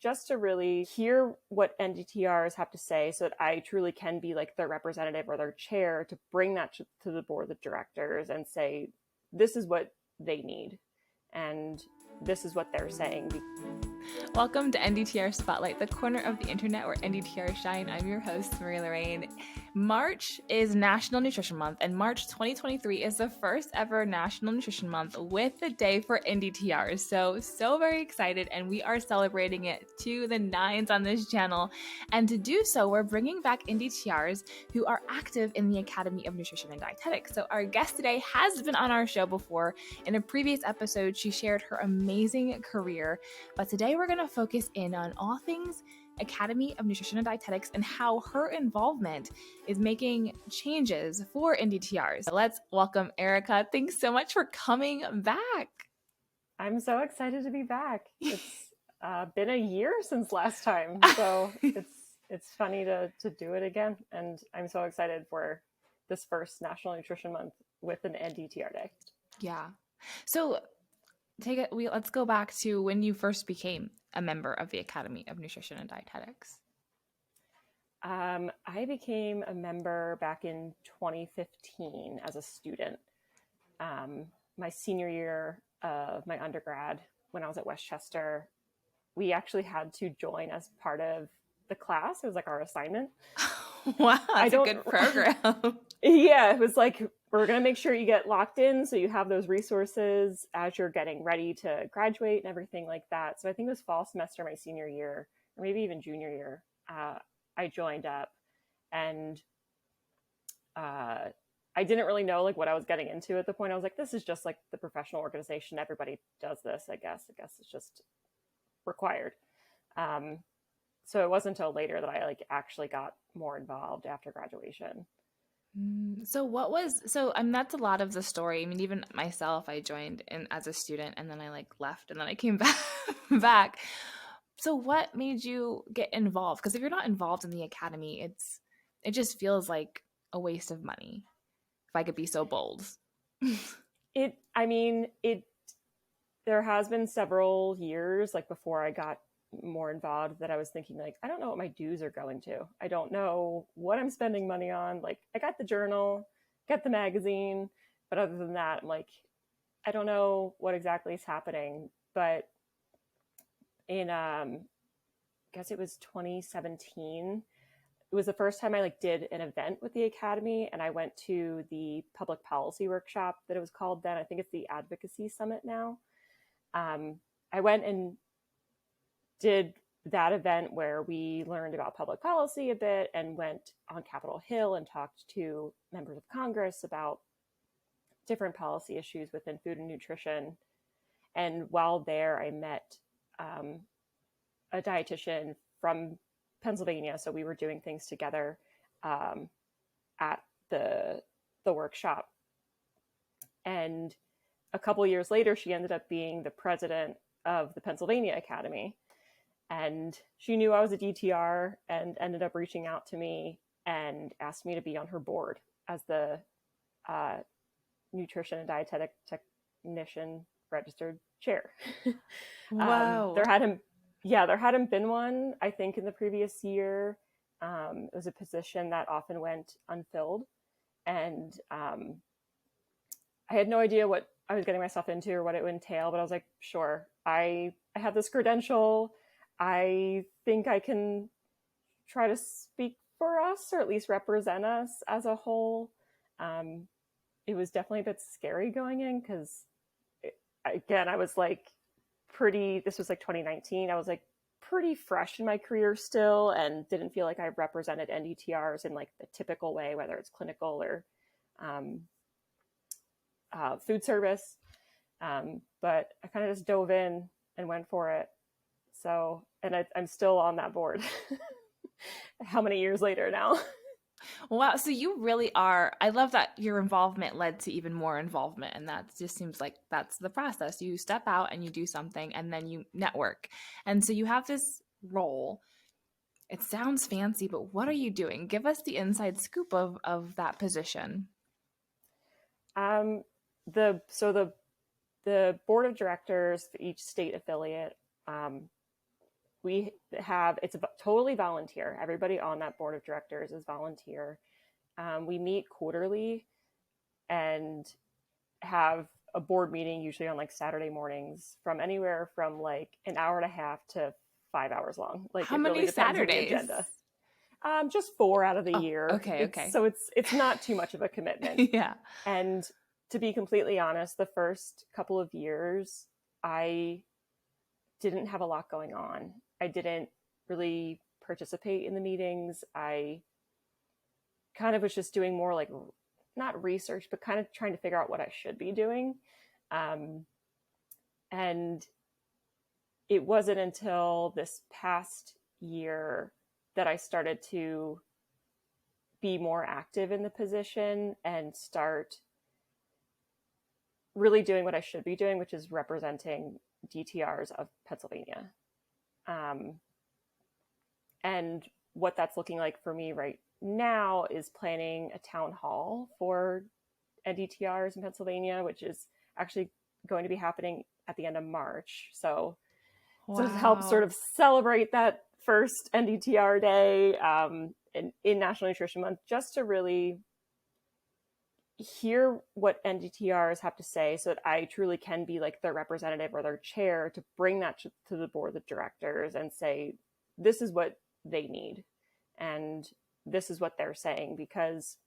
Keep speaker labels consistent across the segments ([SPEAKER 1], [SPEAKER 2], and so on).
[SPEAKER 1] just to really hear what NDTRs have to say so that I truly can be like their representative or their chair to bring that to the board of directors and say, this is what they need. And this is what they're saying.
[SPEAKER 2] Welcome to NDTR Spotlight, the corner of the internet where NDTR shine. I'm your host, Marie Lorraine. March is National Nutrition Month, and March 2023 is the first ever National Nutrition Month with the day for NDTRs. So very excited, and we are celebrating it to the nines on this channel. And to do so, we're bringing back NDTRs who are active in the Academy of Nutrition and Dietetics. So our guest today has been on our show before. In a previous episode, she shared her amazing career, but today we're going to focus in on all things Academy of Nutrition and Dietetics and how her involvement is making changes for NDTRs. So let's welcome Ericha. Thanks so much for coming back.
[SPEAKER 1] I'm so excited to be back. It's been a year since last time, so it's funny to do it again, and I'm so excited for this first National Nutrition Month with an NDTR Day.
[SPEAKER 2] Yeah. So let's go back to when you first became a member of the Academy of Nutrition and Dietetics.
[SPEAKER 1] I became a member back in 2015 as a student. My senior year of my undergrad, when I was at Westchester, we actually had to join as part of the class. It was like our assignment.
[SPEAKER 2] Wow, that's a good program.
[SPEAKER 1] Yeah, it was like, we're going to make sure you get locked in so you have those resources as you're getting ready to graduate and everything like that. So I think it was fall semester my senior year, or maybe even junior year, I joined up, and I didn't really know like what I was getting into at the point. I was like, this is just like the professional organization. Everybody does this, I guess it's just required. So it wasn't until later that I like actually got more involved after graduation.
[SPEAKER 2] That's a lot of the story. I mean, even myself, I joined in as a student, and then I like left, and then I came back. So what made you get involved? Because if you're not involved in the academy, it just feels like a waste of money, if I could be so bold.
[SPEAKER 1] There has been several years, like before I got more involved, that I was thinking like, I don't know what my dues are going to. I don't know what I'm spending money on. Like, I got the journal, got the magazine, but other than that, I'm like, I don't know what exactly is happening. But in I guess it was 2017, it was the first time I like did an event with the academy, and I went to the public policy workshop that it was called then. I think it's the Advocacy Summit now. I went and did that event where we learned about public policy a bit, and went on Capitol Hill and talked to members of Congress about different policy issues within food and nutrition. And while there, I met a dietitian from Pennsylvania. So we were doing things together at the workshop. And a couple years later, she ended up being the president of the Pennsylvania Academy. And she knew I was a DTR and ended up reaching out to me and asked me to be on her board as the nutrition and dietetic technician registered chair.
[SPEAKER 2] Wow.
[SPEAKER 1] There hadn't been one, I think, in the previous year. It was a position that often went unfilled. And I had no idea what I was getting myself into or what it would entail, but I was like, sure, I have this credential. I think I can try to speak for us, or at least represent us as a whole. It was definitely a bit scary going in because, again, I was like this was like 2019. I was like pretty fresh in my career still, and didn't feel like I represented NDTRs in like the typical way, whether it's clinical or food service. But I kind of just dove in and went for it. So, and I'm still on that board. How many years later now?
[SPEAKER 2] Wow. So you really are. I love that your involvement led to even more involvement. And that just seems like that's the process. You step out and you do something, and then you network. And so you have this role. It sounds fancy, but what are you doing? Give us the inside scoop of that position.
[SPEAKER 1] The board of directors for each state affiliate it's totally volunteer. Everybody on that board of directors is volunteer. We meet quarterly and have a board meeting usually on like Saturday mornings from anywhere from like an hour and a half to 5 hours long. Like
[SPEAKER 2] How
[SPEAKER 1] it really
[SPEAKER 2] many
[SPEAKER 1] depends on the
[SPEAKER 2] Saturdays?
[SPEAKER 1] agenda. Just 4 out of the
[SPEAKER 2] Oh,
[SPEAKER 1] year.
[SPEAKER 2] okay.
[SPEAKER 1] So it's not too much of a commitment.
[SPEAKER 2] Yeah.
[SPEAKER 1] And to be completely honest, the first couple of years, I didn't have a lot going on. I didn't really participate in the meetings. I kind of was just doing more like not research, but kind of trying to figure out what I should be doing. And it wasn't until this past year that I started to be more active in the position and start really doing what I should be doing, which is representing DTRs of Pennsylvania. And what that's looking like for me right now is planning a town hall for NDTRs in Pennsylvania, which is actually going to be happening at the end of March. So to help sort of celebrate that first NDTR day in National Nutrition Month, just to really hear what NDTRs have to say so that I truly can be like their representative or their chair to bring that to the board of directors and say, this is what they need. And this is what they're saying, because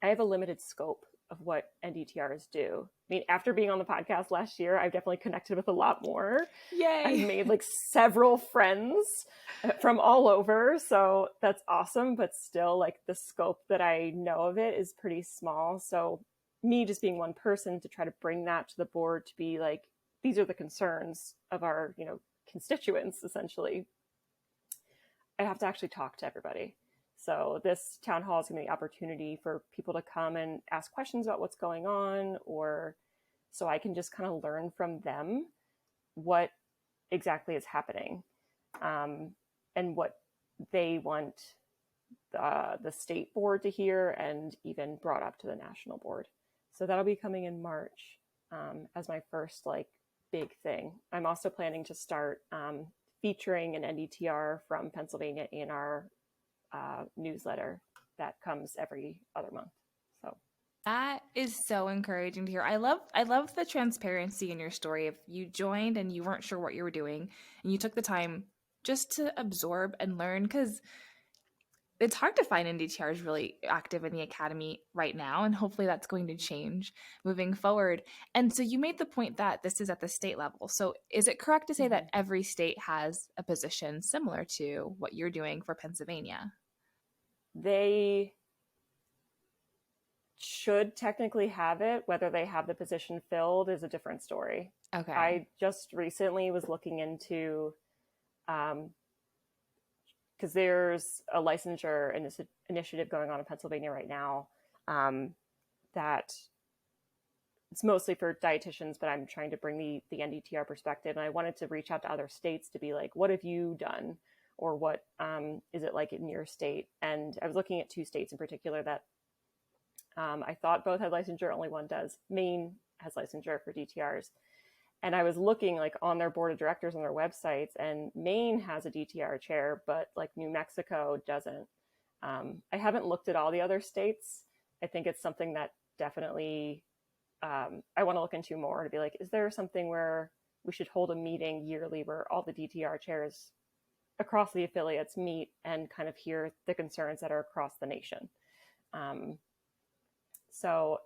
[SPEAKER 1] I have a limited scope of what NDTRs do. I mean, after being on the podcast last year, I've definitely connected with a lot more.
[SPEAKER 2] Yay.
[SPEAKER 1] I've made like several friends from all over. So that's awesome. But still, like the scope that I know of it is pretty small. So me just being one person to try to bring that to the board to be like, these are the concerns of our, constituents, essentially. I have to actually talk to everybody. So this town hall is going to be an opportunity for people to come and ask questions about what's going on, or so I can just kind of learn from them what exactly is happening, and what they want the state board to hear and even brought up to the national board. So that'll be coming in March as my first like big thing. I'm also planning to start featuring an NDTR from Pennsylvania in our newsletter that comes every other month. So
[SPEAKER 2] that is so encouraging to hear. I love the transparency in your story of you joined and you weren't sure what you were doing and you took the time just to absorb and learn, because it's hard to find NDTRs really active in the academy right now, and hopefully that's going to change moving forward. And so you made the point that this is at the state level. So is it correct to say that every state has a position similar to what you're doing for Pennsylvania?
[SPEAKER 1] They should technically have it. Whether they have the position filled is a different story.
[SPEAKER 2] Okay.
[SPEAKER 1] I just recently was looking into because there's a licensure initiative going on in Pennsylvania right now that it's mostly for dietitians, but I'm trying to bring the NDTR perspective. And I wanted to reach out to other states to be like, what have you done? Or what is it like in your state? And I was looking at 2 states in particular that I thought both had licensure, only one does. Maine has licensure for DTRs. And I was looking like on their board of directors on their websites, and Maine has a DTR chair, but like New Mexico doesn't. I haven't looked at all the other states. I think it's something that definitely I want to look into more, to be like, is there something where we should hold a meeting yearly where all the DTR chairs across the affiliates meet and kind of hear the concerns that are across the nation. So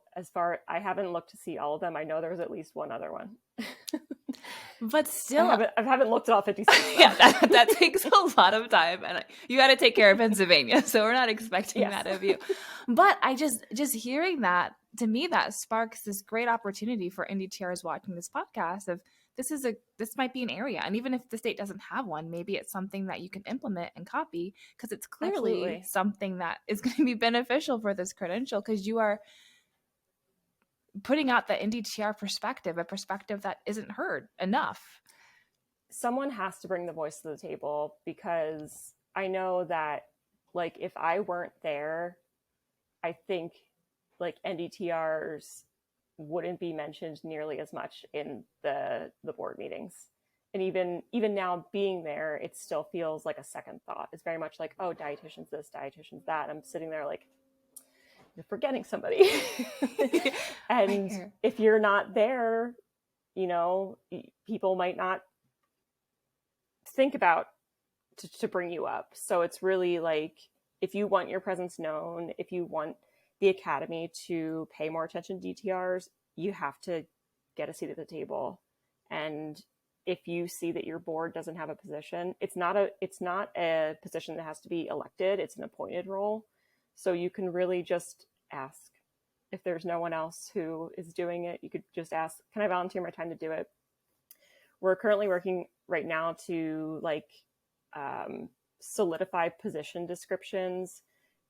[SPEAKER 1] I haven't looked to see all of them. I know there's at least one other one.
[SPEAKER 2] But still,
[SPEAKER 1] I haven't looked at all 56.
[SPEAKER 2] Yeah, that takes a lot of time, and you got to take care of Pennsylvania, so we're not expecting that of you. But I just hearing that, to me, that sparks this great opportunity for NDTRs watching this podcast of this might be an area, and even if the state doesn't have one, maybe it's something that you can implement and copy, because it's clearly something that is going to be beneficial for this credential, because you are putting out the NDTR perspective, a perspective that isn't heard enough.
[SPEAKER 1] Someone has to bring the voice to the table, because I know that like if I weren't there, I think like NDTRs wouldn't be mentioned nearly as much in the board meetings. And even now being there, it still feels like a second thought. It's very much like, oh, dietitian's this, dietitian's that. I'm sitting there like, you're forgetting somebody. And if you're not there, you know, people might not think about to bring you up. So it's really like, if you want your presence known, if you want the academy to pay more attention to DTRs, you have to get a seat at the table. And if you see that your board doesn't have a position, it's not a position that has to be elected. It's an appointed role. So you can really just ask. If there's no one else who is doing it, you could just ask, can I volunteer my time to do it? We're currently working right now to solidify position descriptions.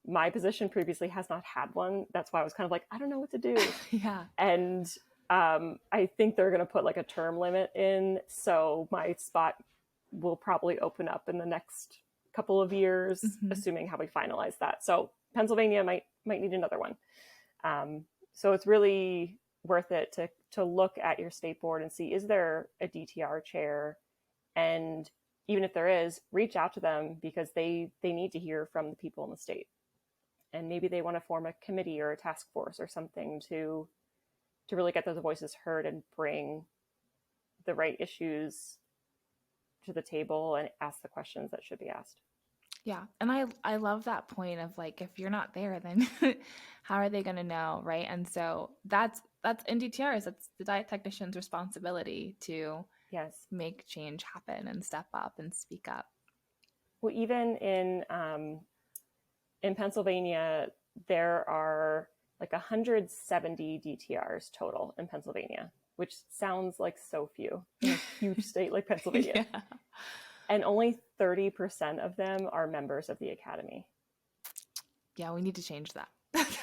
[SPEAKER 1] My position previously has not had one. That's why I was kind of like, I don't know what to do.
[SPEAKER 2] Yeah.
[SPEAKER 1] And I think they're going to put like a term limit in. So my spot will probably open up in the next couple of years, assuming how we finalize that. So Pennsylvania might need another one. So it's really worth it to look at your state board and see, is there a DTR chair? And even if there is, reach out to them, because they need to hear from the people in the state. And maybe they want to form a committee or a task force or something to really get those voices heard and bring the right issues to the table and ask the questions that should be asked.
[SPEAKER 2] Yeah. And I love that point of like, if you're not there, then how are they going to know? Right. And so that's NDTRs. That's the diet technician's responsibility to make change happen and step up and speak up.
[SPEAKER 1] Well, even in Pennsylvania, there are like 170 DTRs total in Pennsylvania, which sounds like so few in a huge state like Pennsylvania. Yeah. And only 30% of them are members of the academy.
[SPEAKER 2] Yeah, we need to change that.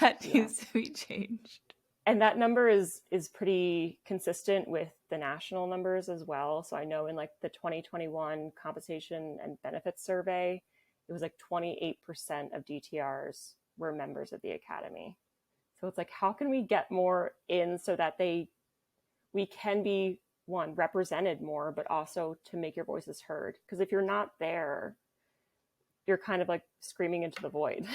[SPEAKER 2] That needs to be changed.
[SPEAKER 1] And that number is pretty consistent with the national numbers as well. So I know in like the 2021 compensation and benefits survey, it was like 28% of DTRs were members of the academy. So it's like, how can we get more in so that we can be, one, represented more, but also to make your voices heard? Because if you're not there, you're kind of like screaming into the void.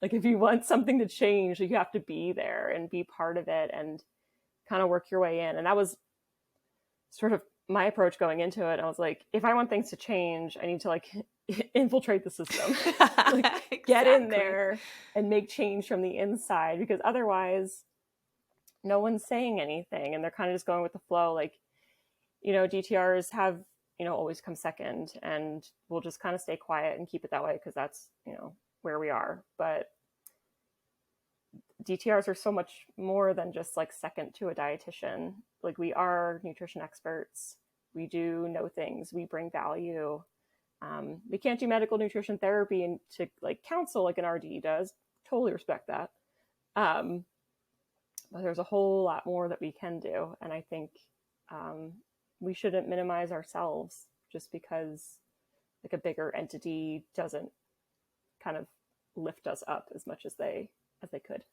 [SPEAKER 1] Like if you want something to change, you have to be there and be part of it and kind of work your way in. And that was sort of my approach going into it. I was like, if I want things to change, I need to like infiltrate the system, like exactly. Get in there and make change from the inside, because otherwise no one's saying anything and they're kind of just going with the flow. Like, you know, DTRs have, you know, always come second, and we'll just kind of stay quiet and keep it that way because that's, you know, where we are. But DTRs are so much more than just like second to a dietitian. Like, we are nutrition experts. We do know things. We bring value. We can't do medical nutrition therapy and to like counsel like an RD does. Totally respect that. But there's a whole lot more that we can do. And I think we shouldn't minimize ourselves just because like a bigger entity doesn't kind of lift us up as much as they could.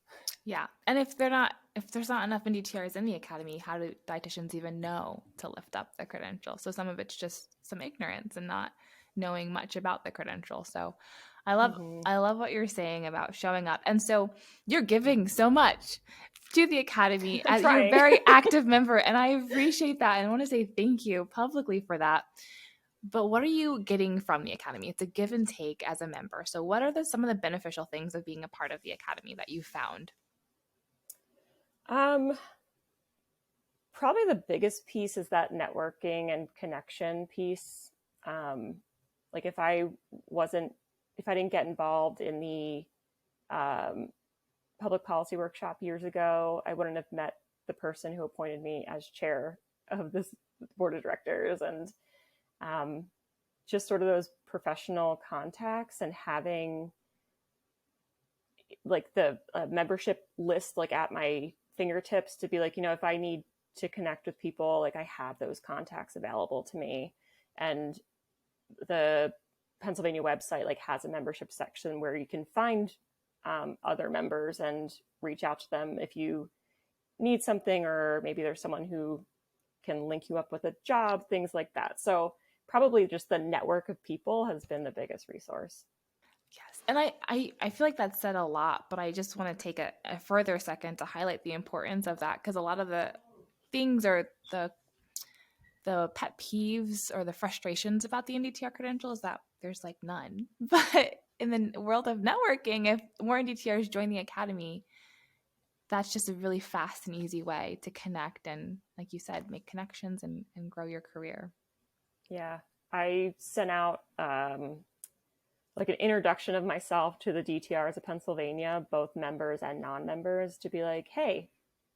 [SPEAKER 2] Yeah. And if there's not enough NDTRs in the academy, how do dietitians even know to lift up the credential? So some of it's just some ignorance and not knowing much about the credential. So I love what you're saying about showing up. And so you're giving so much to the academy as you're a very active member. And I appreciate that. And I want to say thank you publicly for that. But what are you getting from the academy? It's a give and take as a member. So what are some of the beneficial things of being a part of the academy that you found?
[SPEAKER 1] Probably the biggest piece is that networking and connection piece. Like if I didn't get involved in the public policy workshop years ago, I wouldn't have met the person who appointed me as chair of this board of directors. And just sort of those professional contacts and having like the membership list like at my fingertips to be like, you know, if I need to connect with people, like I have those contacts available to me. And the Pennsylvania website like has a membership section where you can find other members and reach out to them if you need something, or maybe there's someone who can link you up with a job, things like that. So probably just the network of people has been the biggest resource.
[SPEAKER 2] Yes. And I feel like that said a lot, but I just want to take a further second to highlight the importance of that, because a lot of the things or the pet peeves or the frustrations about the NDTR credential is that there's like none. But in the world of networking, if more NDTRs join the academy, that's just a really fast and easy way to connect and, like you said, make connections and grow your career.
[SPEAKER 1] Yeah. I sent out like an introduction of myself to the DTRs of Pennsylvania, both members and non-members, to be like, hey,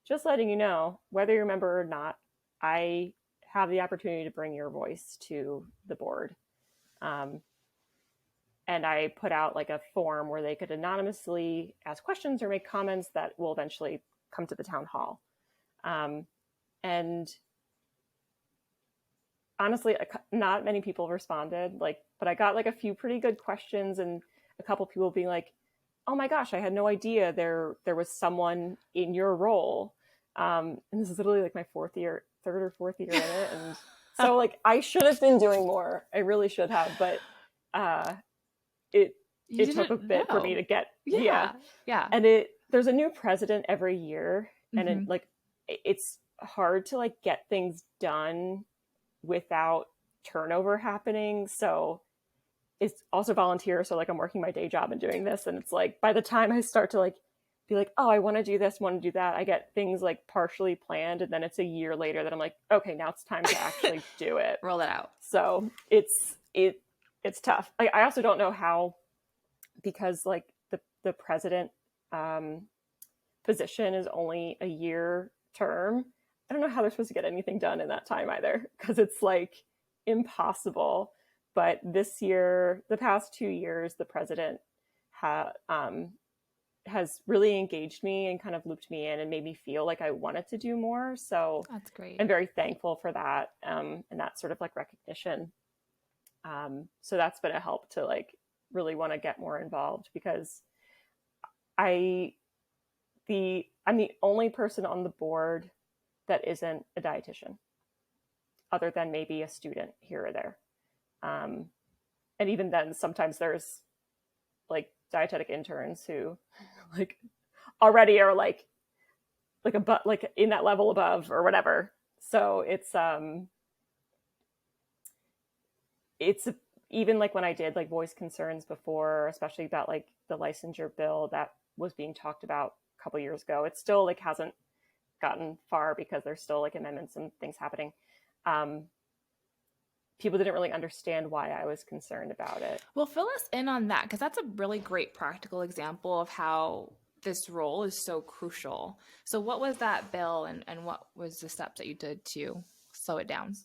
[SPEAKER 1] just letting you know, whether you're a member or not, I have the opportunity to bring your voice to the board. And I put out like a form where they could anonymously ask questions or make comments that will eventually come to the town hall. And honestly, not many people responded, like, but I got like a few pretty good questions and a couple people being like, oh my gosh, I had no idea there was someone in your role. And this is literally like my third or fourth year in it. And so like I should have been doing more. I really should have, but it took a bit for me to get
[SPEAKER 2] yeah.
[SPEAKER 1] And there's a new president every year, and
[SPEAKER 2] Mm-hmm.
[SPEAKER 1] it's hard to like get things done without turnover happening. So it's also volunteer, so like I'm working my day job and doing this, and it's like by the time I start to like be like, oh, I want to do this, want to do that, I get things like partially planned, and then it's a year later that I'm like, okay, now it's time to actually do it.
[SPEAKER 2] Roll it out.
[SPEAKER 1] So it's tough. I also don't know how, because like the president position is only a year term. I don't know how they're supposed to get anything done in that time either, because it's like impossible. But this year, the past 2 years, the president has really engaged me and kind of looped me in and made me feel like I wanted to do more. So
[SPEAKER 2] that's great.
[SPEAKER 1] I'm very thankful for that, and that sort of like recognition. So that's been a help to like really want to get more involved, because I'm the only person on the board that isn't a dietitian, other than maybe a student here or there. And even then, sometimes there's like dietetic interns who like already are like in that level above or whatever. So it's even like when I did like voice concerns before, especially about like the licensure bill that was being talked about a couple years ago, it still like hasn't gotten far because there's still like amendments and things happening. People didn't really understand why I was concerned about it.
[SPEAKER 2] Well, fill us in on that, because that's a really great practical example of how this role is so crucial. So what was that bill, and what was the steps that you did to slow it down?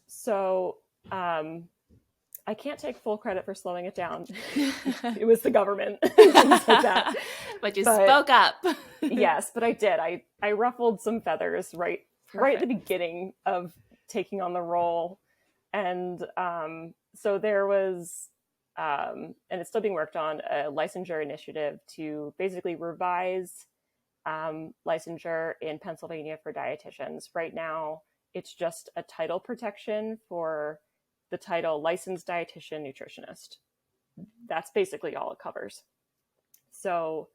[SPEAKER 1] So I can't take full credit for slowing it down. It was the government, things like that.
[SPEAKER 2] But you spoke up.
[SPEAKER 1] Yes, but I did. I ruffled some feathers right at the beginning of taking on the role. And so there was, and it's still being worked on, a licensure initiative to basically revise licensure in Pennsylvania for dietitians. Right now, it's just a title protection for the title licensed dietitian nutritionist. That's basically all it covers. So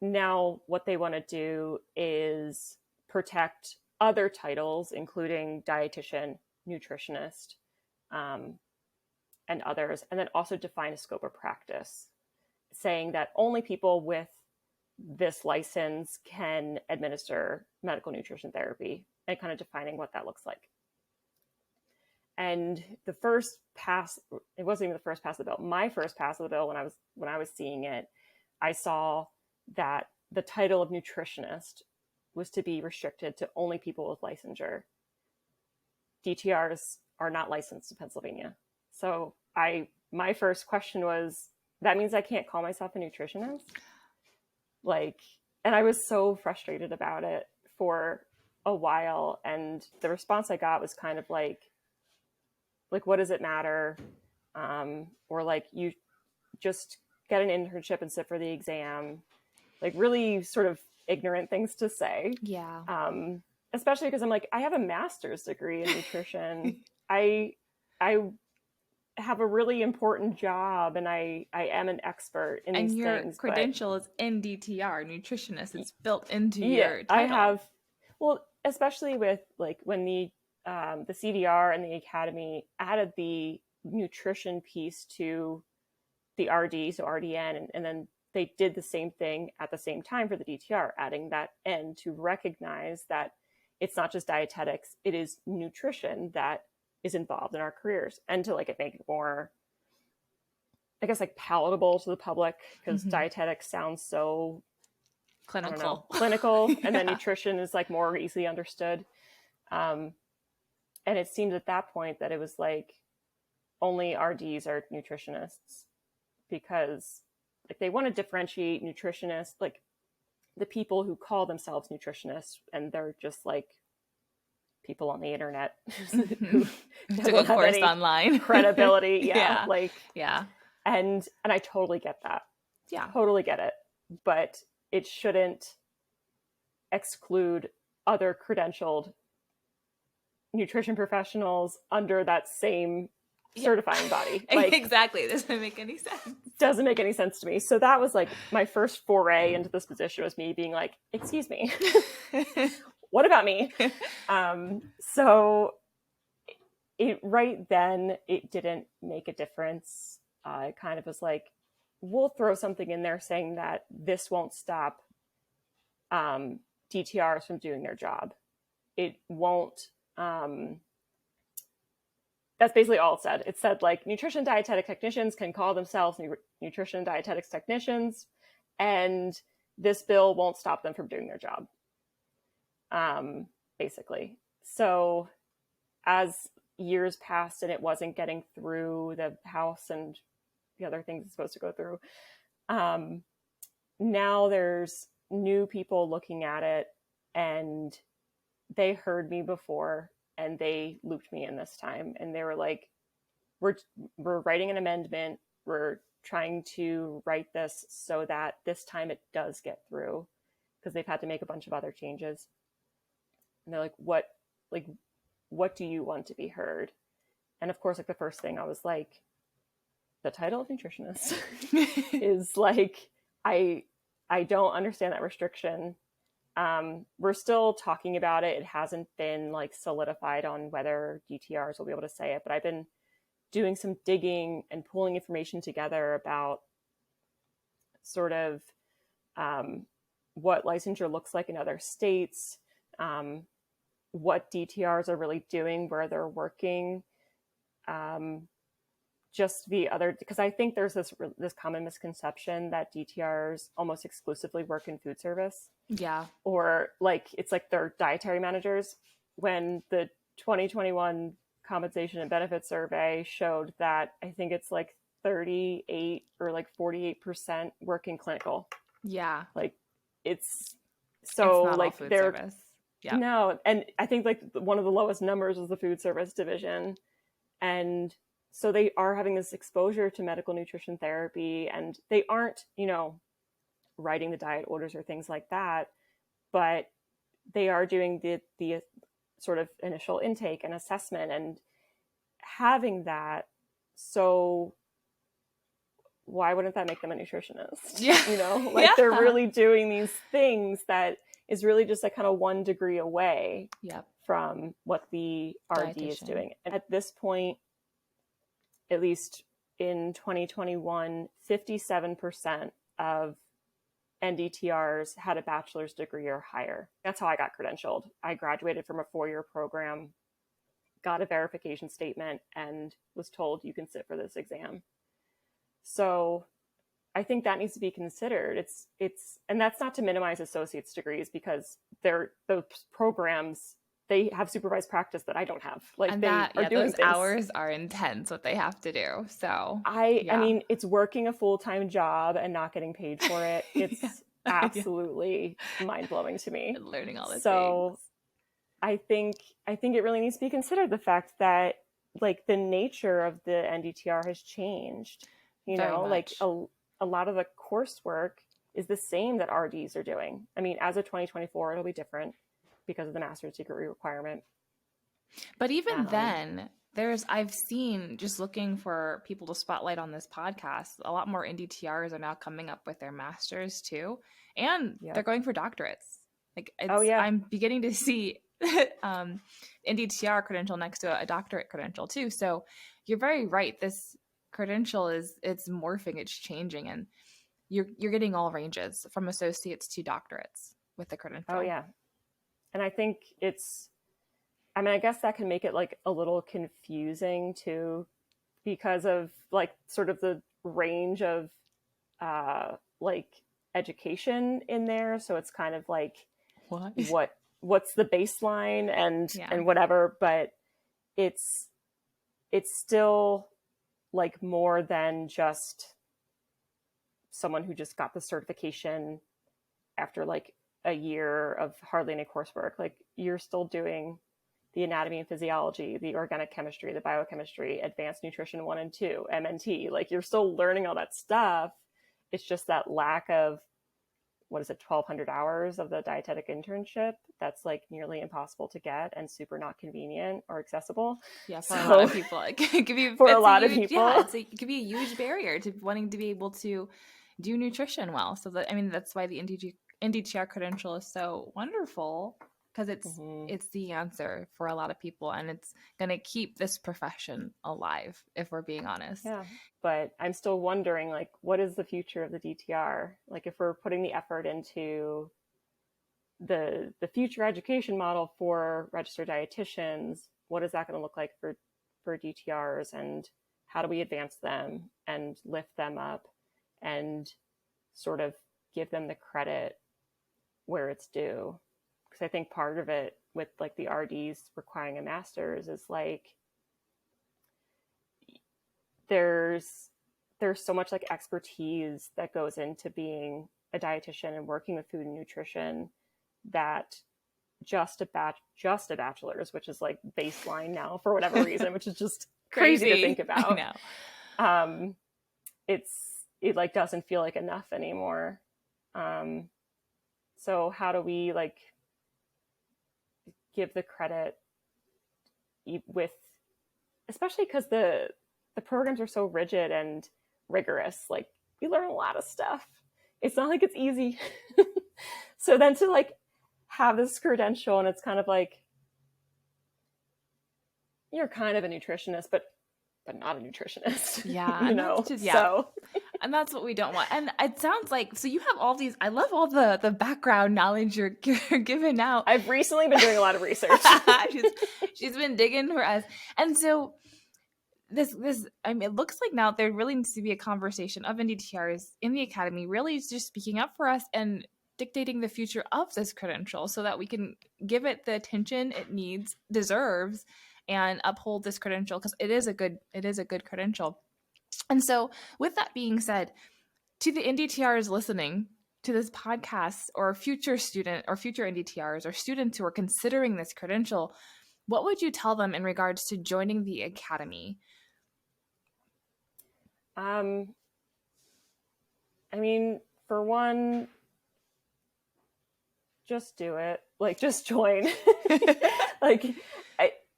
[SPEAKER 1] now what they want to do is protect other titles, including dietitian, nutritionist, and others, and then also define a scope of practice, saying that only people with this license can administer medical nutrition therapy, and kind of defining what that looks like. And the first pass, it wasn't even the first pass of the bill. My first pass of the bill, when I was seeing it, I saw that the title of nutritionist was to be restricted to only people with licensure. DTRs are not licensed in Pennsylvania. So my first question was, that means I can't call myself a nutritionist? Like, and I was so frustrated about it for a while. And the response I got was kind of like, what does it matter? Or like, you just get an internship and sit for the exam. Like really sort of ignorant things to say.
[SPEAKER 2] Yeah.
[SPEAKER 1] especially because I'm like, I have a master's degree in nutrition. I I have a really important job, and I am an expert in
[SPEAKER 2] And
[SPEAKER 1] these
[SPEAKER 2] your
[SPEAKER 1] things, but
[SPEAKER 2] credential is NDTR, nutritionist. It's built into
[SPEAKER 1] yeah,
[SPEAKER 2] your
[SPEAKER 1] I
[SPEAKER 2] title.
[SPEAKER 1] have, well, especially with like when the CDR and the Academy added the nutrition piece to the RD, so RDN, and then they did the same thing at the same time for the DTR, adding that N to recognize that it's not just dietetics, it is nutrition that is involved in our careers, and to like it make it more, I guess, like palatable to the public, because
[SPEAKER 2] Mm-hmm.
[SPEAKER 1] dietetics sounds so, I don't know,
[SPEAKER 2] Clinical.
[SPEAKER 1] clinical, and then
[SPEAKER 2] Yeah.
[SPEAKER 1] nutrition is like more easily understood. Um, and it seemed at that point that it was like only RDs are nutritionists, because like they want to differentiate nutritionists, like the people who call themselves nutritionists, and they're just like people on the internet
[SPEAKER 2] Mm-hmm.
[SPEAKER 1] who
[SPEAKER 2] Took a
[SPEAKER 1] don't have
[SPEAKER 2] course
[SPEAKER 1] any
[SPEAKER 2] online.
[SPEAKER 1] credibility. Yeah,
[SPEAKER 2] Yeah.
[SPEAKER 1] like,
[SPEAKER 2] Yeah.
[SPEAKER 1] and I totally get that.
[SPEAKER 2] Yeah.
[SPEAKER 1] Totally get it. But it shouldn't exclude other credentialed nutrition professionals under that same certifying body. Like,
[SPEAKER 2] exactly. This doesn't make any sense.
[SPEAKER 1] doesn't make any sense to me. So that was like my first foray into this position, was me being like, excuse me, what about me? So it right then, it didn't make a difference. It kind of was like, we'll throw something in there saying that this won't stop DTRs from doing their job. It won't. That's basically all it said. It said like nutrition dietetic technicians can call themselves nutrition dietetics technicians, and this bill won't stop them from doing their job. Basically. So as years passed and it wasn't getting through the House and the other things it's supposed to go through, now there's new people looking at it, and they heard me before and they looped me in this time, and they were like, we're writing an amendment, we're trying to write this so that this time it does get through, because they've had to make a bunch of other changes. And they're like what do you want to be heard? And of course, like the first thing I was like, the title of nutritionist is like, I don't understand that restriction. We're still talking about it. It hasn't been like solidified on whether DTRs will be able to say it, but I've been doing some digging and pulling information together about sort of what licensure looks like in other states, what DTRs are really doing, where they're working. Just the other, because I think there's this common misconception that DTRs almost exclusively work in food service.
[SPEAKER 2] Yeah.
[SPEAKER 1] Or like it's like they're dietary managers, when the 2021 compensation and benefits survey showed that I think it's like 38 or like 48% work in clinical.
[SPEAKER 2] Yeah.
[SPEAKER 1] Like it's so
[SPEAKER 2] it's not
[SPEAKER 1] like
[SPEAKER 2] all food
[SPEAKER 1] they're
[SPEAKER 2] service. Yeah.
[SPEAKER 1] no, and I think like one of the lowest numbers was the food service division. And so they are having this exposure to medical nutrition therapy, and they aren't, writing the diet orders or things like that, but they are doing the sort of initial intake and assessment and having that. So why wouldn't that make them a nutritionist?
[SPEAKER 2] Yeah.
[SPEAKER 1] Like they're really doing these things that is really just like kind of 1 degree away from what the RD is doing. And at this point, at least in 2021, 57% of NDTRs had a bachelor's degree or higher. That's how I got credentialed. I graduated from a 4-year program, got a verification statement, and was told you can sit for this exam. So I think that needs to be considered. It's and that's not to minimize associate's degrees, because those programs, they have supervised practice that I don't have. Like, and they are doing
[SPEAKER 2] those
[SPEAKER 1] things.
[SPEAKER 2] Hours are intense, what they have to do. So
[SPEAKER 1] I mean, it's working a full-time job and not getting paid for it. It's absolutely mind-blowing to me.
[SPEAKER 2] Learning all the
[SPEAKER 1] things. I think it really needs to be considered, the fact that like the nature of the NDTR has changed. Like a lot of the coursework is the same that RDs are doing. I mean, as of 2024, it'll be different. because of the master's degree requirement.
[SPEAKER 2] But even then, I've seen, just looking for people to spotlight on this podcast, a lot more NDTRs are now coming up with their masters too, and they're going for doctorates. Like I'm beginning to see NDTR credential next to a doctorate credential too. So you're very right. This credential it's morphing, it's changing, and you're getting all ranges from associates to doctorates with the credential.
[SPEAKER 1] Oh yeah. And I think I guess that can make it like a little confusing too, because of like sort of the range of like education in there. So it's kind of like what's the baseline and whatever, but it's still like more than just someone who just got the certification after like a year of hardly any coursework. Like you're still doing the anatomy and physiology, the organic chemistry, the biochemistry, advanced nutrition 1 and 2, MNT. Like you're still learning all that stuff. It's just that lack of, 1,200 hours of the dietetic internship. That's like nearly impossible to get and super not convenient or accessible.
[SPEAKER 2] Yeah, for a lot of people, it could be
[SPEAKER 1] for a lot of people.
[SPEAKER 2] Yeah, it could be a huge barrier to wanting to be able to do nutrition well. So that's why the NDTR credential is so wonderful, because it's the answer for a lot of people, and it's going to keep this profession alive, if we're being honest.
[SPEAKER 1] Yeah, but I'm still wondering, like, what is the future of the DTR? Like, if we're putting the effort into the future education model for registered dietitians, what is that going to look like for DTRs, and how do we advance them and lift them up and sort of give them the credit where it's due? Because I think part of it with like the RDs requiring a master's is like there's so much like expertise that goes into being a dietitian and working with food and nutrition that just a bachelor's, which is like baseline now for whatever reason, which is just crazy to think about.
[SPEAKER 2] I know.
[SPEAKER 1] It like doesn't feel like enough anymore. So how do we like give the credit with, especially because the programs are so rigid and rigorous, like we learn a lot of stuff. It's not like it's easy. So then to like have this credential, and it's kind of like you're kind of a nutritionist, but not a nutritionist.
[SPEAKER 2] Yeah.
[SPEAKER 1] You know,
[SPEAKER 2] so. And that's what we don't want. And it sounds like, so you have all these, I love all the background knowledge you're giving out.
[SPEAKER 1] I've recently been doing a lot of research.
[SPEAKER 2] she's been digging for us. And so this, it looks like now there really needs to be a conversation of NDTRs in the academy, really just speaking up for us and dictating the future of this credential so that we can give it the attention it deserves, and uphold this credential, because it is a good credential. And so with that being said, to the NDTRs listening to this podcast, or future student or future NDTRs or students who are considering this credential, what would you tell them in regards to joining the academy?
[SPEAKER 1] I mean, for one, just do it. Like, just join.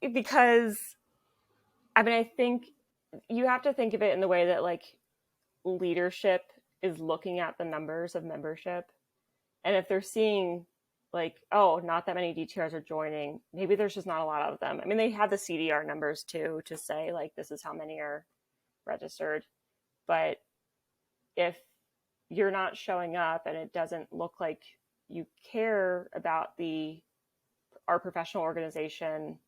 [SPEAKER 1] Because I think you have to think of it in the way that like leadership is looking at the numbers of membership. And if they're seeing like, oh, not that many DTRs are joining, maybe there's just not a lot of them. I mean, they have the CDR numbers too, to say like, this is how many are registered. But if you're not showing up and it doesn't look like you care about our professional organization,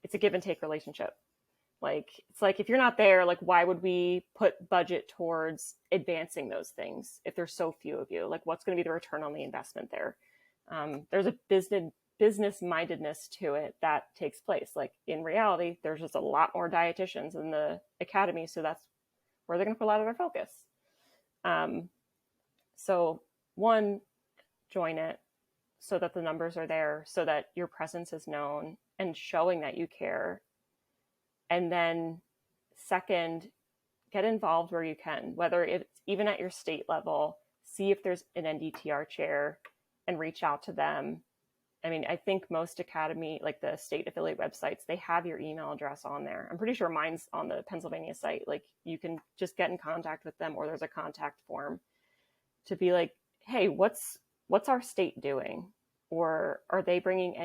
[SPEAKER 1] it's a give and take relationship. Like, it's like, if you're not there, like, why would we put budget towards advancing those things if there's so few of you? Like, what's going to be the return on the investment there? There's a business mindedness to it that takes place. Like, in reality, there's just a lot more dietitians in the academy, so that's where they're going to put a lot of their focus. So one, join it so that the numbers are there, so that your presence is known and showing that you care. And then second, get involved where you can, whether it's even at your state level, see if there's an NDTR chair and reach out to them I mean, I think most academy, like the state affiliate websites, they have your email address on there. I'm pretty sure mine's on the Pennsylvania site. Like you can just get in contact with them, or there's a contact form to be like, hey, what's our state doing? Or are they bringing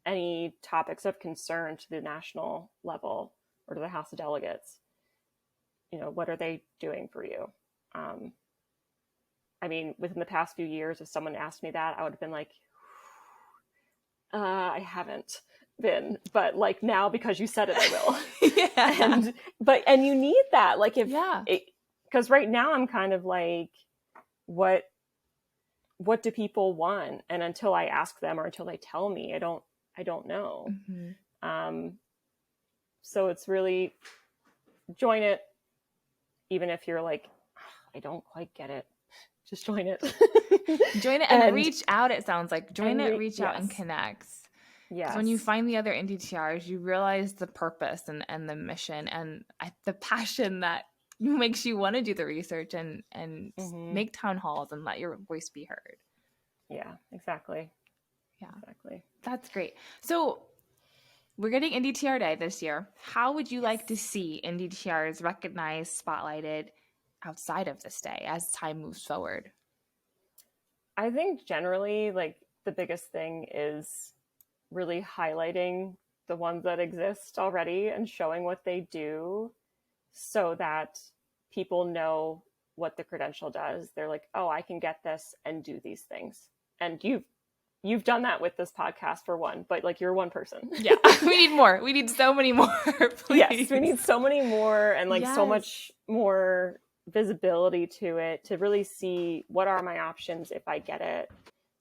[SPEAKER 1] any topics of concern to the national level or to the House of Delegates? You know, what are they doing for you? I mean, within the past few years, if someone asked me that, I would have been like, I haven't been, but like now because you said it, I will.
[SPEAKER 2] Yeah.
[SPEAKER 1] And you need that. Like
[SPEAKER 2] Yeah.
[SPEAKER 1] because right now I'm kind of like, what do people want? And until I ask them or until they tell me, I don't know. So it's really join it, even if you're like, I don't quite get it. Just join it.
[SPEAKER 2] Join it and reach out, it sounds like. Join it, reach out,
[SPEAKER 1] yes.
[SPEAKER 2] and connect.
[SPEAKER 1] Yes.
[SPEAKER 2] Because when you find the other NDTRs, you realize the purpose and the mission and the passion that makes you want to do the research and make town halls and let your voice be heard.
[SPEAKER 1] Yeah, exactly.
[SPEAKER 2] Yeah.
[SPEAKER 1] Exactly.
[SPEAKER 2] That's great. So we're getting NDTR Day this year. How would you like to see NDTRs recognized, spotlighted outside of this day as time moves forward?
[SPEAKER 1] I think generally, like, the biggest thing is really highlighting the ones that exist already and showing what they do so that people know what the credential does. They're like, oh, I can get this and do these things. And you've done that with this podcast for one, but like you're one person.
[SPEAKER 2] Yeah. We need more. We need so many more. Please.
[SPEAKER 1] Yes, we need so many more and like so much more visibility to it to really see what are my options if I get it.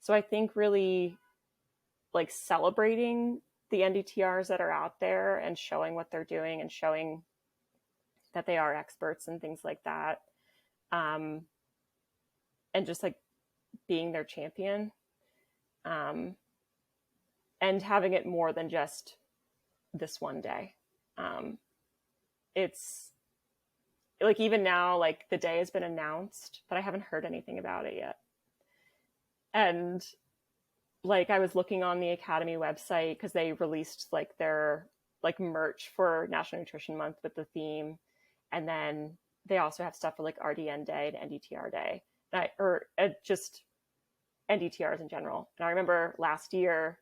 [SPEAKER 1] So I think really like celebrating the NDTRs that are out there and showing what they're doing and showing that they are experts and things like that. And just like being their champion. And having it more than just this one day. It's like, even now, like the day has been announced, but I haven't heard anything about it yet. And like, I was looking on the Academy website because they released like their like merch for National Nutrition Month with the theme. And then they also have stuff for like RDN Day and NDTR Day, just NDTRs in general. And I remember last year,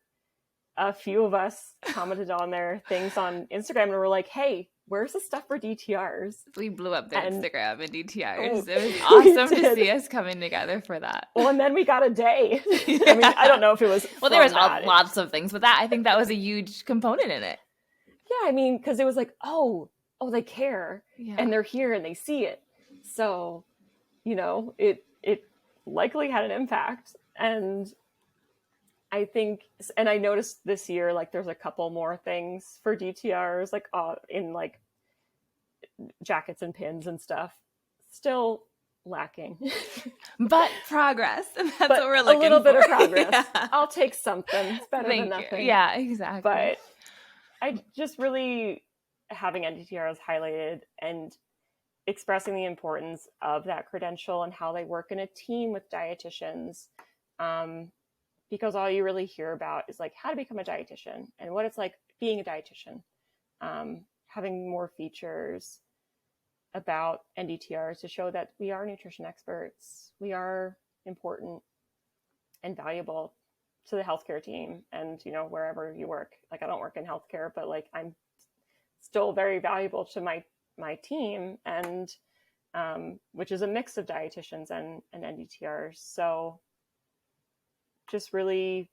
[SPEAKER 1] a few of us commented on their things on Instagram and were like, hey, where's the stuff for DTRs?
[SPEAKER 2] We blew up their Instagram and DTRs.
[SPEAKER 1] Oh,
[SPEAKER 2] it was awesome to see us coming together for that.
[SPEAKER 1] Well, and then we got a day. Yeah. I mean, I don't know if it was
[SPEAKER 2] well, there was lots of things, but I think that was a huge component in it.
[SPEAKER 1] Yeah, I mean, because it was like, oh, they care, and they're here and they see it. So, you know, it likely had an impact. And I think, and I noticed this year, like there's a couple more things for DTRs, like in like jackets and pins and stuff, still lacking.
[SPEAKER 2] But progress. That's what we're looking for.
[SPEAKER 1] A little bit of progress. Yeah. I'll take something. It's better than nothing.
[SPEAKER 2] Yeah, exactly.
[SPEAKER 1] But I just really having NDTRs highlighted and expressing the importance of that credential and how they work in a team with dietitians. Because all you really hear about is like how to become a dietitian and what it's like being a dietitian. Having more features about NDTRs to show that we are nutrition experts. We are important and valuable to the healthcare team and, you know, wherever you work. Like I don't work in healthcare, but like I'm still very valuable to my team and which is a mix of dietitians and NDTRs. So just really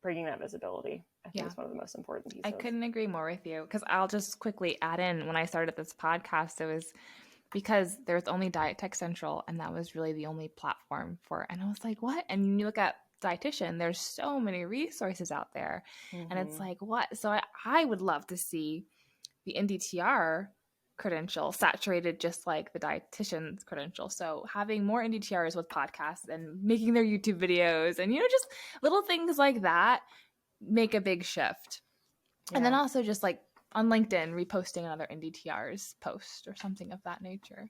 [SPEAKER 1] bringing that visibility, I think is one of the most important pieces.
[SPEAKER 2] I couldn't agree more with you because I'll just quickly add in when I started this podcast, it was because there was only Dietetics Central and that was really the only platform for it. And I was like, what? And you look at dietitian, there's so many resources out there. Mm-hmm. And it's like, what? So I would love to see the NDTR credential saturated just like the dietitian's credential. So having more NDTRs with podcasts and making their YouTube videos and, you know, just little things like that make a big shift. Yeah. And then also just like on LinkedIn, reposting another NDTR's post or something of that nature.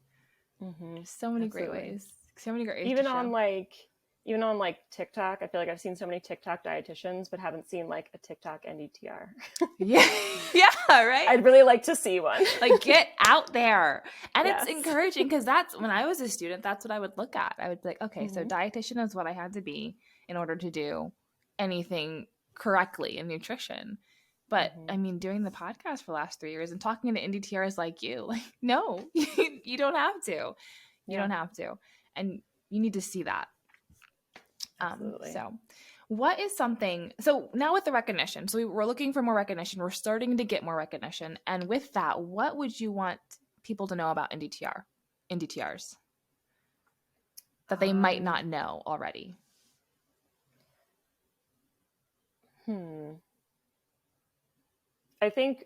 [SPEAKER 2] Mm-hmm. So many great ways. So many great ways.
[SPEAKER 1] Even on like even on like TikTok, I feel like I've seen so many TikTok dietitians, but haven't seen like a TikTok NDTR.
[SPEAKER 2] Yeah. Yeah. Right.
[SPEAKER 1] I'd really like to see one.
[SPEAKER 2] Like, get out there. And
[SPEAKER 1] Yes.
[SPEAKER 2] it's encouraging because that's when I was a student, that's what I would look at. I would be like, okay, so
[SPEAKER 1] Mhm.
[SPEAKER 2] dietitian is what I had to be in order to do anything correctly in nutrition. But I
[SPEAKER 1] Mhm.
[SPEAKER 2] mean, doing the podcast for the last 3 years and talking to NDTRs like you, like, no, you don't have to. You
[SPEAKER 1] Yeah,
[SPEAKER 2] don't have to. And you need to see that.
[SPEAKER 1] absolutely.
[SPEAKER 2] So what is something, so now with the recognition, so we're looking for more recognition, we're starting to get more recognition. And with that, what would you want people to know about NDTRs that they might
[SPEAKER 1] Um,
[SPEAKER 2] not know already?
[SPEAKER 1] I think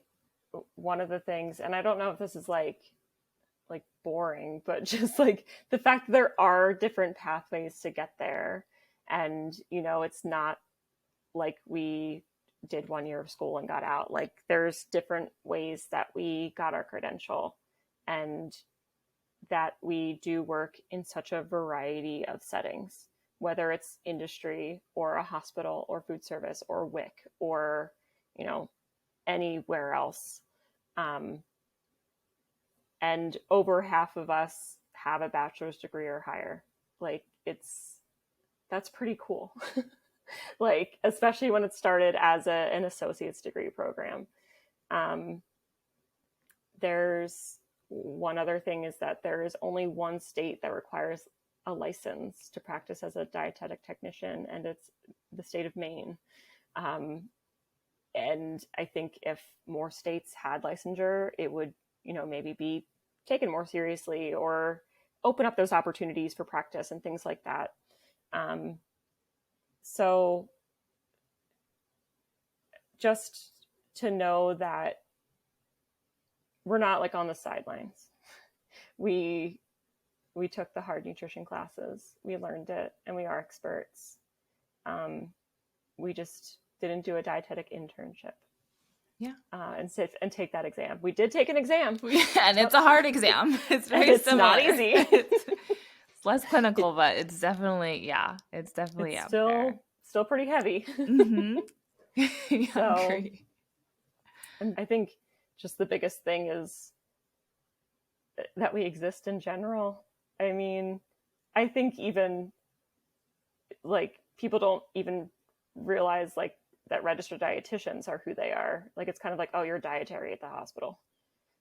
[SPEAKER 1] one of the things, and I don't know if this is like boring, but just like the fact that there are different pathways to get there. And, it's not like we did 1 year of school and got out. Like there's different ways that we got our credential, and that we do work in such a variety of settings, whether it's industry or a hospital or food service or WIC or, anywhere else. And over half of us have a bachelor's degree or higher. Like that's pretty cool. Like, especially when it started as an associate's degree program. There's one other thing is that there is only one state that requires a license to practice as a dietetic technician, and it's the state of Maine. And I think if more states had licensure, it would, maybe be taken more seriously or open up those opportunities for practice and things like that. So just to know that we're not like on the sidelines. We took the hard nutrition classes, we learned it, and we are experts. We just didn't do a dietetic internship.
[SPEAKER 2] Yeah.
[SPEAKER 1] And sit and take that exam. We did take an exam.
[SPEAKER 2] And it's a hard exam. It's very
[SPEAKER 1] it's
[SPEAKER 2] similar.
[SPEAKER 1] Not easy.
[SPEAKER 2] It's less clinical, but it's definitely, it's definitely
[SPEAKER 1] it's
[SPEAKER 2] out there.
[SPEAKER 1] Still pretty heavy.
[SPEAKER 2] Mm-hmm. Yeah,
[SPEAKER 1] So,
[SPEAKER 2] great.
[SPEAKER 1] And I think just the biggest thing is that we exist in general. I mean, I think even like people don't even realize like that registered dietitians are who they are. Like it's kind of like, oh, you're dietary at the hospital.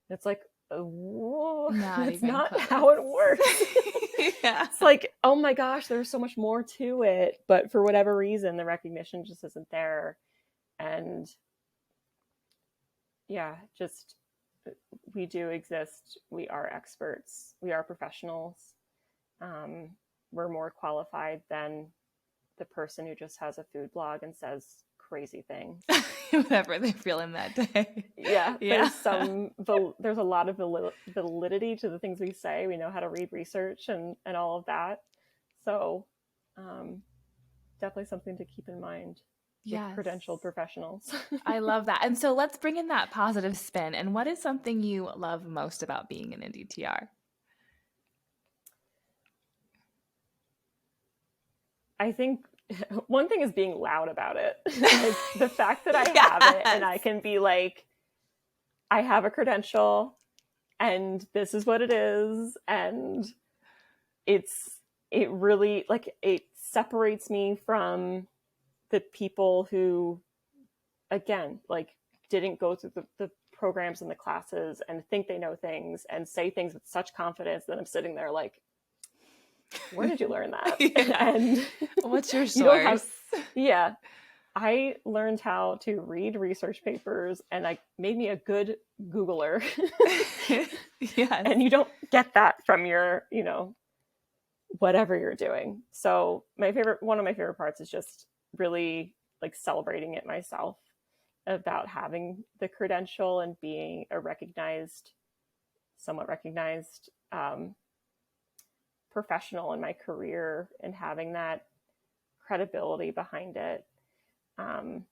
[SPEAKER 1] It's like, whoa, that's not
[SPEAKER 2] close.
[SPEAKER 1] how it works.
[SPEAKER 2] Yeah.
[SPEAKER 1] It's like, oh my gosh, there's so much more to it. But for whatever reason, the recognition just isn't there. And yeah, just we do exist. We are experts. We are professionals. We're more qualified than the person who just has a food blog and says crazy things.
[SPEAKER 2] Whatever they're feeling that day.
[SPEAKER 1] Yeah. There's a lot of validity to the things we say. We know how to read research and all of that. So definitely something to keep in mind. Yes. With credentialed professionals.
[SPEAKER 2] I love that. And so let's bring in that positive spin. And what is something you love most about being an NDTR?
[SPEAKER 1] I think one thing is being loud about it. Like the fact that I have it and I can be like, I have a credential and this is what it is. And it really like, it separates me from the people who, again, like didn't go through the programs and the classes and think they know things and say things with such confidence that I'm sitting there like, where did you learn that?
[SPEAKER 2] Yeah.
[SPEAKER 1] And
[SPEAKER 2] what's your source?
[SPEAKER 1] I learned how to read research papers, and I made me a good Googler.
[SPEAKER 2] Yes.
[SPEAKER 1] And you don't get that from your, whatever you're doing. So one of my favorite parts is just really like celebrating it myself, about having the credential and being a somewhat recognized professional in my career, and having that credibility behind it, and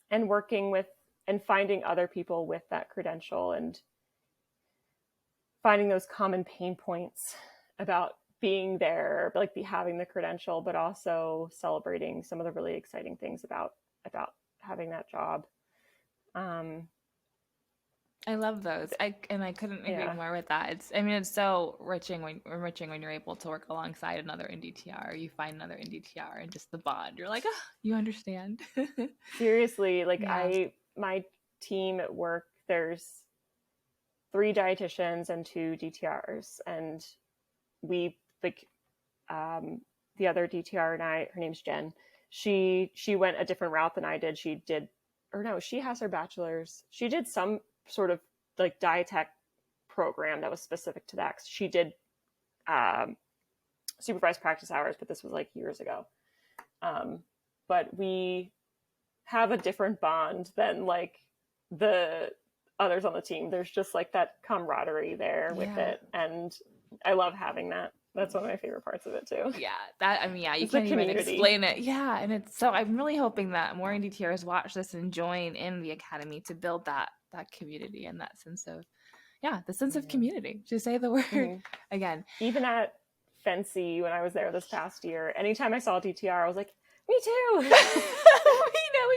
[SPEAKER 1] working with and finding other people with that credential and finding those common pain points about being there, like having the credential, but also celebrating some of the really exciting things about having that job.
[SPEAKER 2] I love those. I couldn't agree
[SPEAKER 1] Yeah.
[SPEAKER 2] more with that. It's so enriching when you're able to work alongside another NDTR, or you find another NDTR and just the bond. You're like, oh, you understand.
[SPEAKER 1] Seriously, like
[SPEAKER 2] Yeah.
[SPEAKER 1] my team at work, there's 3 dietitians and 2 DTRs, and we like the other DTR and I, her name's Jen. She went a different route than I did. She has her bachelor's. She did some sort of like dietech program that was specific to that. She did supervised practice hours, but this was like years ago. But we have a different bond than like the others on the team. There's just like that camaraderie there with it, and I love having that. That's one of my favorite parts of it too.
[SPEAKER 2] Yeah, you can't even explain it. Yeah, and it's so I'm really hoping that more NDTRs watch this and join in the academy to build that community and that sense of of community. To say the word again.
[SPEAKER 1] Even at Fancy, when I was there this past year, anytime I saw DTR, I was like, me too.
[SPEAKER 2] We know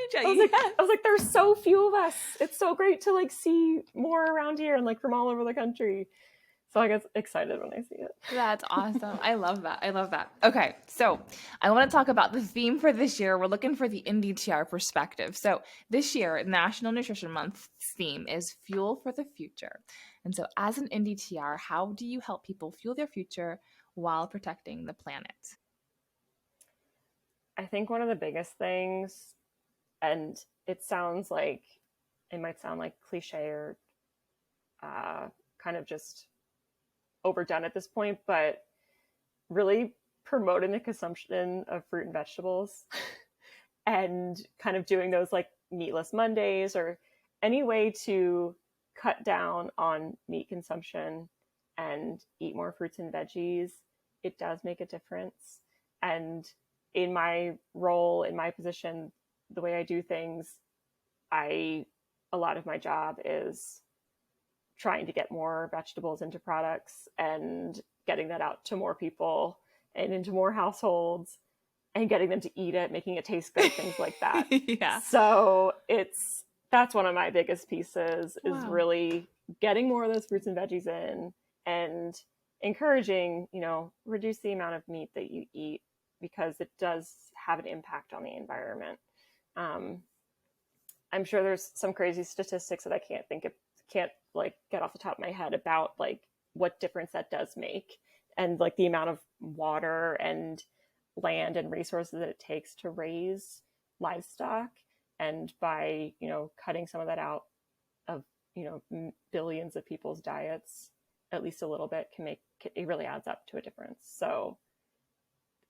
[SPEAKER 2] each other.
[SPEAKER 1] I was like, there's so few of us. It's so great to like see more around here and like from all over the country. So I get excited when I see it.
[SPEAKER 2] That's awesome. I love that. Okay, so I want to talk about the theme for this year. We're looking for the NDTR perspective. So this year, National Nutrition Month theme is Fuel for the Future. And so as an NDTR, how do you help people fuel their future while protecting the planet?
[SPEAKER 1] I think one of the biggest things, and it might sound like cliche or kind of just overdone at this point, but really promoting the consumption of fruit and vegetables and kind of doing those like meatless Mondays or any way to cut down on meat consumption and eat more fruits and veggies. It does make a difference. And in my role, in my position, the way I do things, a lot of my job is trying to get more vegetables into products and getting that out to more people and into more households and getting them to eat it, making it taste good, things like that.
[SPEAKER 2] Yeah.
[SPEAKER 1] So that's one of my biggest pieces is really getting more of those fruits and veggies in and encouraging, reduce the amount of meat that you eat because it does have an impact on the environment. I'm sure there's some crazy statistics that I can't like get off the top of my head about like what difference that does make and like the amount of water and land and resources that it takes to raise livestock. And by, cutting some of that out of, billions of people's diets, at least a little bit it really adds up to a difference. So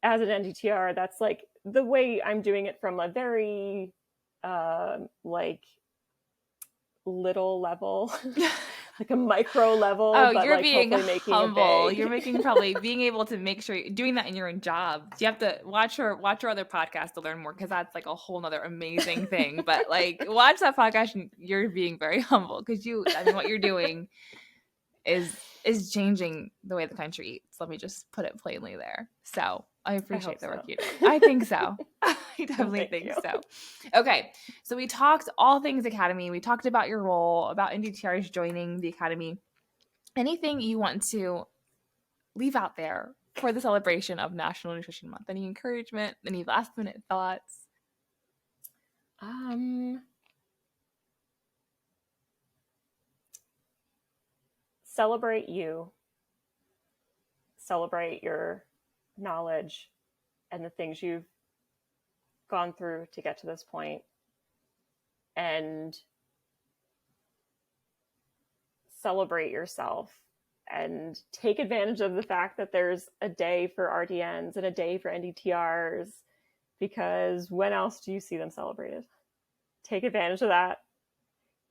[SPEAKER 1] as an NDTR, that's like the way I'm doing it from a very like little level, like a micro level.
[SPEAKER 2] Oh,
[SPEAKER 1] but
[SPEAKER 2] you're
[SPEAKER 1] like
[SPEAKER 2] being humble. You're making probably being able to make sure you're doing that in your own job. You have to watch her other podcast to learn more because that's like a whole nother amazing thing. But like watch that podcast and you're being very humble because what you're doing is changing the way the country eats. Let me just put it plainly there. So I appreciate the work you do. I think so. I definitely think so. Okay. So we talked all things Academy. We talked about your role, about NDTRs joining the Academy. Anything you want to leave out there for the celebration of National Nutrition Month? Any encouragement? Any last minute thoughts?
[SPEAKER 1] Celebrate you. Celebrate your knowledge and the things you've gone through to get to this point, and celebrate yourself and take advantage of the fact that there's a day for RDNs and a day for NDTRs, because when else do you see them celebrated? Take advantage of that.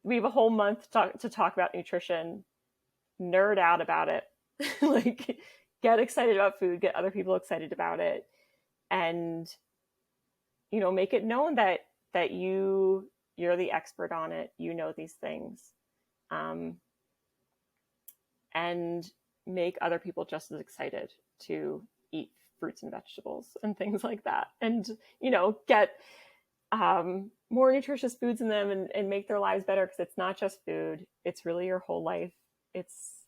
[SPEAKER 1] We have a whole month to talk about nutrition, nerd out about it, like get excited about food, get other people excited about it, and make it known that you're the expert on it, these things, and make other people just as excited to eat fruits and vegetables and things like that. And, get more nutritious foods in them and make their lives better, because it's not just food. It's really your whole life. It's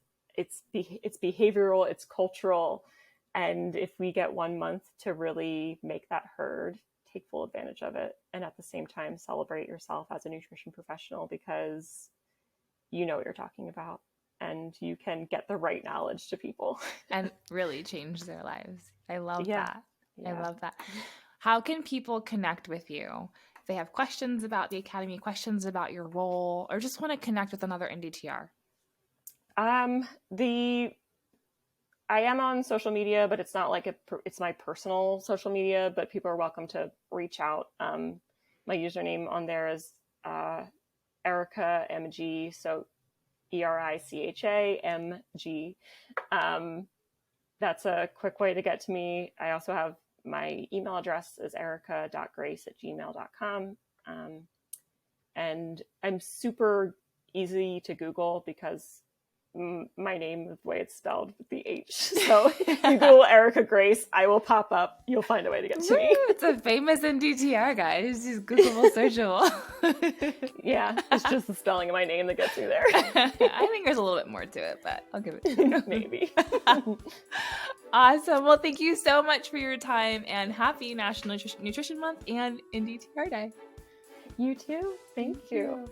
[SPEAKER 1] behavioral, it's cultural. And if we get 1 month to really make that heard, take full advantage of it, and at the same time celebrate yourself as a nutrition professional, because you know what you're talking about and you can get the right knowledge to people
[SPEAKER 2] and really change their lives. I love that.
[SPEAKER 1] Yeah.
[SPEAKER 2] I love that. How can people connect with you if they have questions about the Academy, questions about your role, or just want to connect with another NDTR?
[SPEAKER 1] I am on social media, but it's not like it's my personal social media, but people are welcome to reach out. My username on there is Ericha MG, so ERICHA MG. That's a quick way to get to me. I also have my email address is ericha.grace@gmail.com. And I'm super easy to Google because my name is the way it's spelled with the H. So if you Google Ericha Grace, I will pop up. You'll find a way to get to me.
[SPEAKER 2] It's a famous NDTR, guys. It's just Googleable, searchable.
[SPEAKER 1] Yeah, it's just the spelling of my name that gets me there.
[SPEAKER 2] I think there's a little bit more to it, but I'll give it to you.
[SPEAKER 1] Maybe.
[SPEAKER 2] Awesome. Well, thank you so much for your time, and happy National Nutrition Month and NDTR Day.
[SPEAKER 1] You too. Thank you.